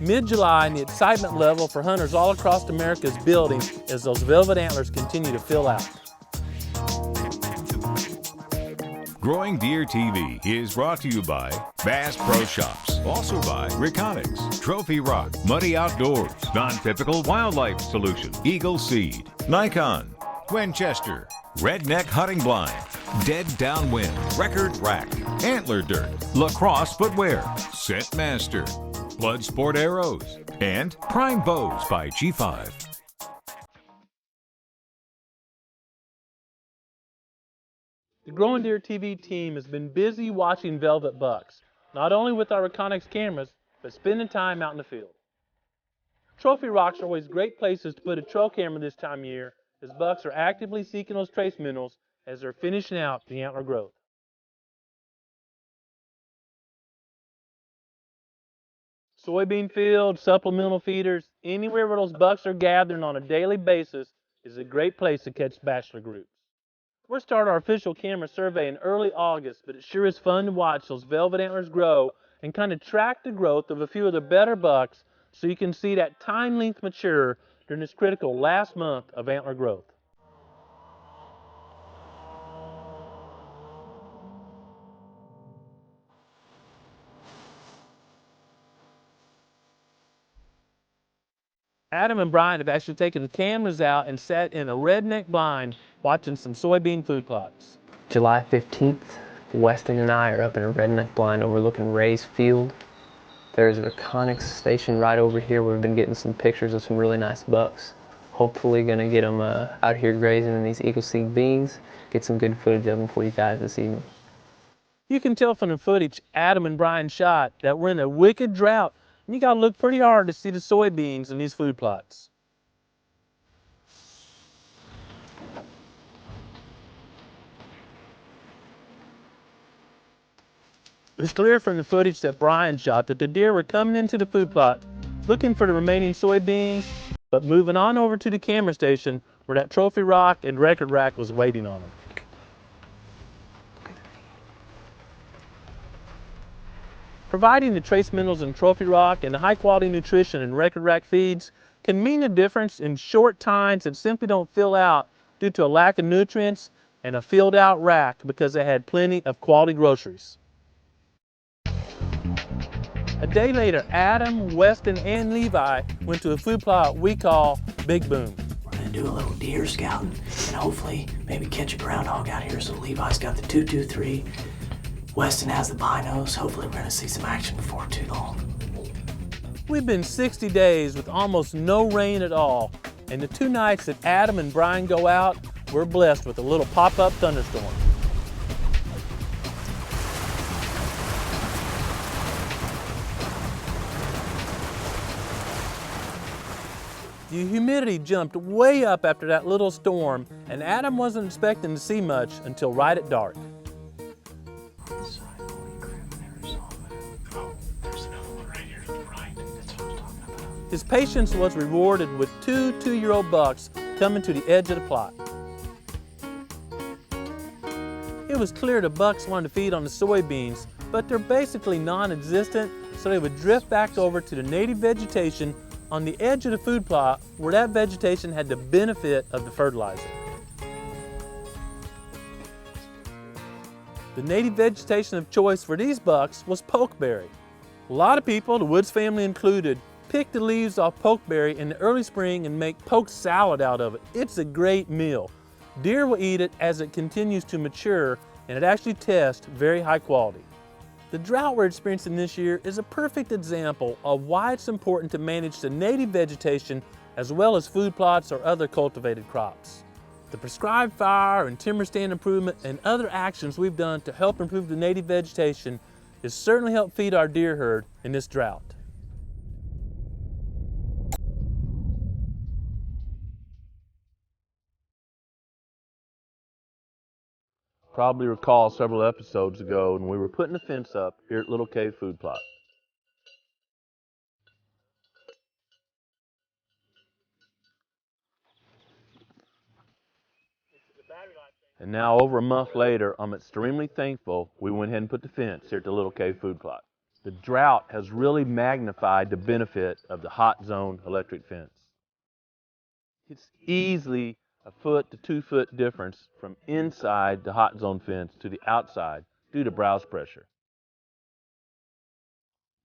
Mid-July and the excitement level for hunters all across America is building as those velvet antlers continue to fill out. Growing Deer TV is brought to you by Bass Pro Shops, also by Reconics, Trophy Rock, Muddy Outdoors, Non-Typical Wildlife Solution, Eagle Seed, Nikon, Winchester, Redneck Hunting Blind, Dead Downwind, Record Rack, Antler Dirt, Lacrosse Footwear, Scent Master, Bloodsport Arrows, and Prime Bows by G5. The Growing Deer TV team has been busy watching velvet bucks, not only with our Reconics cameras, but spending time out in the field. Trophy rocks are always great places to put a trail camera this time of year, as bucks are actively seeking those trace minerals as they're finishing out the antler growth. Soybean fields, supplemental feeders, anywhere where those bucks are gathering on a daily basis is a great place to catch bachelor groups. We'll start our official camera survey in early August, but it sure is fun to watch those velvet antlers grow and kind of track the growth of a few of the better bucks so you can see that time length mature during this critical last month of antler growth. Adam and Brian have actually taken the cameras out and sat in a redneck blind watching some soybean food plots. July 15th, Weston and I are up in a redneck blind overlooking Ray's field. There's a Reconics station right over here where we've been getting some pictures of some really nice bucks. Hopefully gonna get them out here grazing in these Eagle Seed beans, get some good footage of them for you guys this evening. You can tell from the footage Adam and Brian shot that we're in a wicked drought, and you gotta look pretty hard to see the soybeans in these food plots. It's clear from the footage that Brian shot that the deer were coming into the food plot looking for the remaining soybeans, but moving on over to the camera station where that trophy rock and record rack was waiting on them. Providing the trace minerals in trophy rock and the high quality nutrition in record rack feeds can mean a difference in short tines that simply don't fill out due to a lack of nutrients and a filled out rack because they had plenty of quality groceries. A day later, Adam, Weston, and Levi went to a food plot we call Big Boom. We're gonna do a little deer scouting and hopefully maybe catch a groundhog out here. So Levi's got the 223. Weston has the binos. Hopefully we're gonna see some action before too long. We've been 60 days with almost no rain at all, and the 2 nights that Adam and Brian go out, we're blessed with a little pop-up thunderstorm. The humidity jumped way up after that little storm, and Adam wasn't expecting to see much until right at dark. His patience was rewarded with 2 two-year-old bucks coming to the edge of the plot. It was clear the bucks wanted to feed on the soybeans, but they're basically non-existent, so they would drift back over to the native vegetation on the edge of the food plot where that vegetation had the benefit of the fertilizer. The native vegetation of choice for these bucks was pokeberry. A lot of people, the Woods family included, pick the leaves off pokeberry in the early spring and make poke salad out of it. It's a great meal. Deer will eat it as it continues to mature, and it actually tests very high quality. The drought we're experiencing this year is a perfect example of why it's important to manage the native vegetation as well as food plots or other cultivated crops. The prescribed fire and timber stand improvement and other actions we've done to help improve the native vegetation has certainly helped feed our deer herd in this drought. Probably recall several episodes ago when we were putting a fence up here at Little Cave Food Plot. And now over a month later, I'm extremely thankful we went ahead and put the fence here at the Little Cave Food Plot. The drought has really magnified the benefit of the hot zone electric fence. It's easily a 1 to 2 foot difference from inside the hot zone fence to the outside due to browse pressure.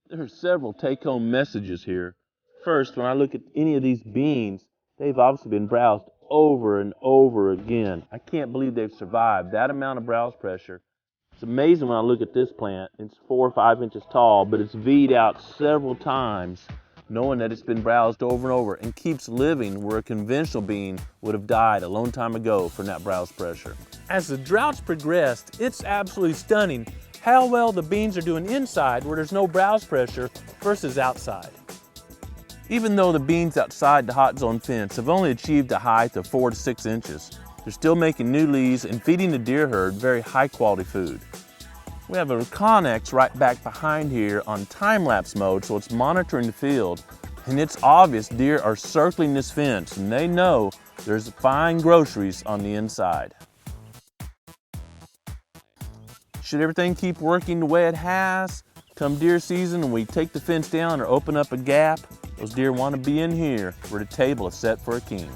There are several take-home messages here. First, when I look at any of these beans, they've obviously been browsed over and over again. I can't believe they've survived that amount of browse pressure. It's amazing when I look at this plant. It's 4 or 5 inches tall, but it's V'd out several times, knowing that it's been browsed over and over and keeps living where a conventional bean would have died a long time ago from that browse pressure. As the drought's progressed, it's absolutely stunning how well the beans are doing inside where there's no browse pressure versus outside. Even though the beans outside the hot zone fence have only achieved a height of 4 to 6 inches, they're still making new leaves and feeding the deer herd very high quality food. We have a Connex right back behind here on time-lapse mode, so it's monitoring the field, and it's obvious deer are circling this fence and they know there's fine groceries on the inside. Should everything keep working the way it has, come deer season and we take the fence down or open up a gap, those deer want to be in here where the table is set for a king.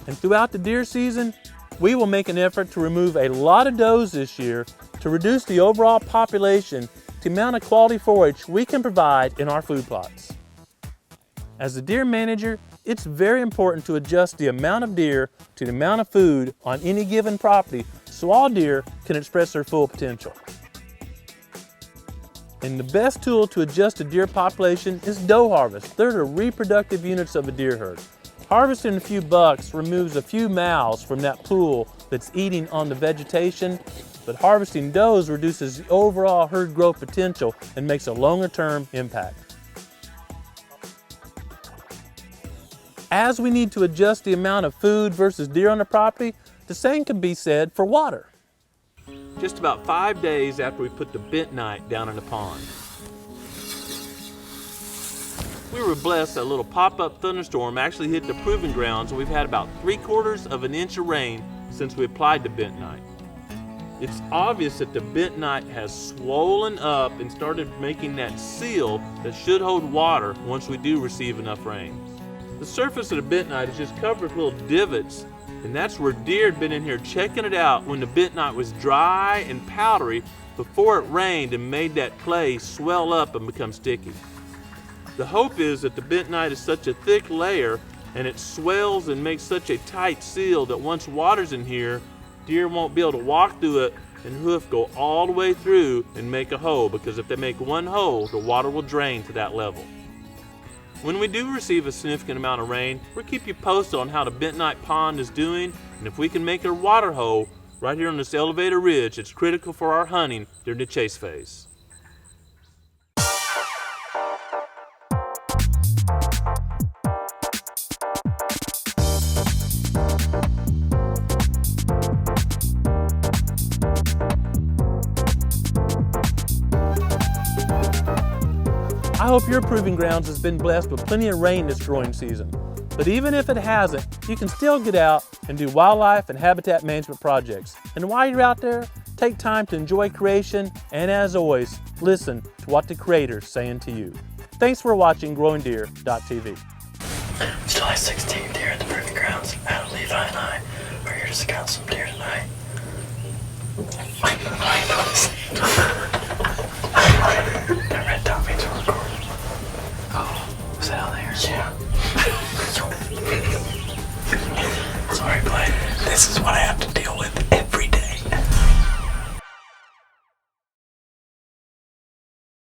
And throughout the deer season, we will make an effort to remove a lot of does this year to reduce the overall population to the amount of quality forage we can provide in our food plots. As a deer manager, it's very important to adjust the amount of deer to the amount of food on any given property so all deer can express their full potential. And the best tool to adjust a deer population is doe harvest. They're the reproductive units of a deer herd. Harvesting a few bucks removes a few mouths from that pool that's eating on the vegetation, but harvesting does reduces the overall herd growth potential and makes a longer-term impact. As we need to adjust the amount of food versus deer on the property, the same can be said for water. Just about 5 days after we put the bentonite down in the pond, we were blessed that a little pop-up thunderstorm actually hit the proving grounds, and we've had about 3/4 of an inch of rain since we applied the bentonite. It's obvious that the bentonite has swollen up and started making that seal that should hold water once we do receive enough rain. The surface of the bentonite is just covered with little divots, and that's where deer had been in here checking it out when the bentonite was dry and powdery before it rained and made that clay swell up and become sticky. The hope is that the bentonite is such a thick layer and it swells and makes such a tight seal that once water's in here, deer won't be able to walk through it and hoof go all the way through and make a hole, because if they make one hole, the water will drain to that level. When we do receive a significant amount of rain, we'll keep you posted on how the bentonite pond is doing, and if we can make a water hole right here on this elevated ridge, it's critical for our hunting during the chase phase. I hope your proving grounds has been blessed with plenty of rain this growing season. But even if it hasn't, you can still get out and do wildlife and habitat management projects. And while you're out there, take time to enjoy creation, and as always, listen to what the Creator's saying to you. Thanks for watching GrowingDeer.tv. Still has 16 deer at the proving grounds. Adam, Levi, and I are here to scout some deer tonight. That red dot means we're recording. Oh, is that out there? Yeah. Sorry, Blake. This is what I have to do.